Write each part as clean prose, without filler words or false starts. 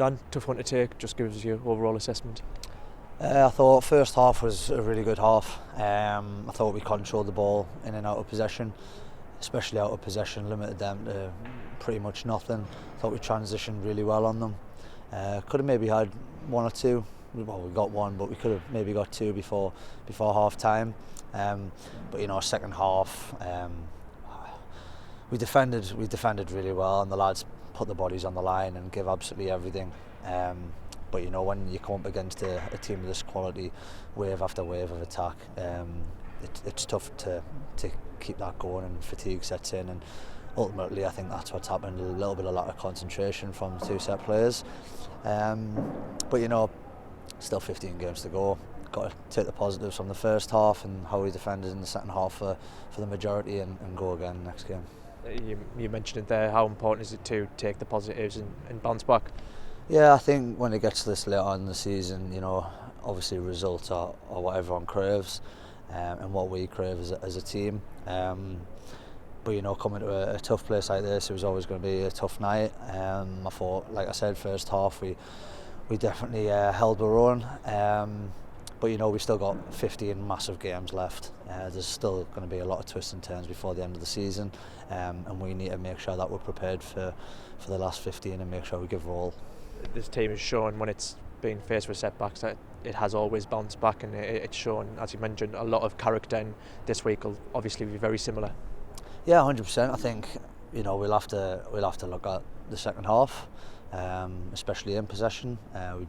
Dan, tough one to take. Just give us your overall assessment. I thought first half was a really good half. I thought we controlled the ball in and out of possession, especially out of possession, limited them to pretty much nothing. I thought we transitioned really well on them. Could have maybe had one or two. Well, we got one, but we could have maybe got two before half time. But second half, we defended really well, and the lads put the bodies on the line and give absolutely everything. But when you come up against a team of this quality, wave after wave of attack, it's tough to keep that going, and fatigue sets in. And ultimately, I think that's what's happened. A little bit of lack of concentration from the two set players. But still 15 games to go. Got to take the positives from the first half and how we defended in the second half for the majority, and go again next game. You mentioned it there. How important is it to take the positives and bounce back? Yeah, I think when it gets this late on in the season, obviously results are what everyone craves, and what we crave as a team. But coming to a tough place like this, it was always going to be a tough night. I thought, like I said, first half we definitely held our own. But we still got 15 massive games left. There's still going to be a lot of twists and turns before the end of the season, and we need to make sure that we're prepared for the last 15 and make sure we give our all. This team has shown when it's been faced with setbacks that it has always bounced back, and it's shown, as you mentioned, a lot of character, and this week will obviously be very similar. Yeah, 100%. I think we'll have to look at the second half, especially in possession. We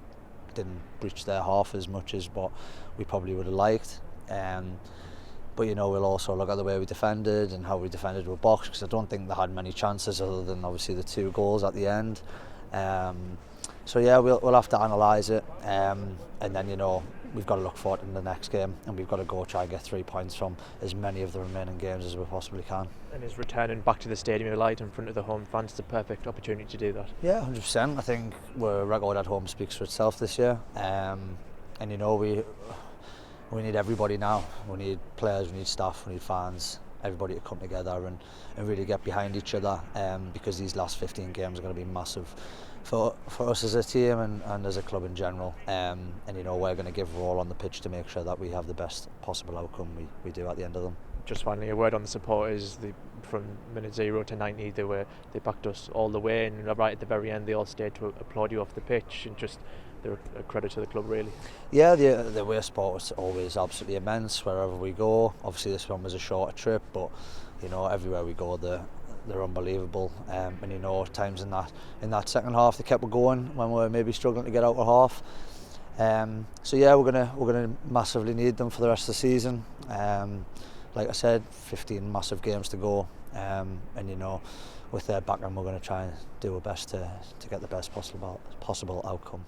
didn't breach their half as much as what we probably would have liked. But we'll also look at the way we defended and how we defended with box, because I don't think they had many chances other than obviously the 2 goals at the end. So yeah, we'll have to analyse it, and then we've got to look forward in the next game, and we've got to go try and get 3 points from as many of the remaining games as we possibly can. And is returning back to the Stadium of Light in front of the home fans the perfect opportunity to do that? Yeah, 100%. I think our record at home speaks for itself this year, and we need everybody now. We need players, we need staff, we need fans, everybody to come together and really get behind each other, because these last 15 games are going to be massive for us as a team and as a club in general. And we're going to give our all on the pitch to make sure that we have the best possible outcome we do at the end of them. Just finally, a word on the supporters. From minute 0 to 90, they backed us all the way, and right at the very end, they all stayed to applaud you off the pitch, and just they're a credit to the club, really. Yeah, the away support was always absolutely immense wherever we go. Obviously, this one was a shorter trip, but everywhere we go, they're unbelievable. And times in that second half, they kept it going when we were maybe struggling to get out of half. So yeah, we're gonna massively need them for the rest of the season. Like I said, 15 massive games to go, and with their background, we're going to try and do our best to get the best possible outcome.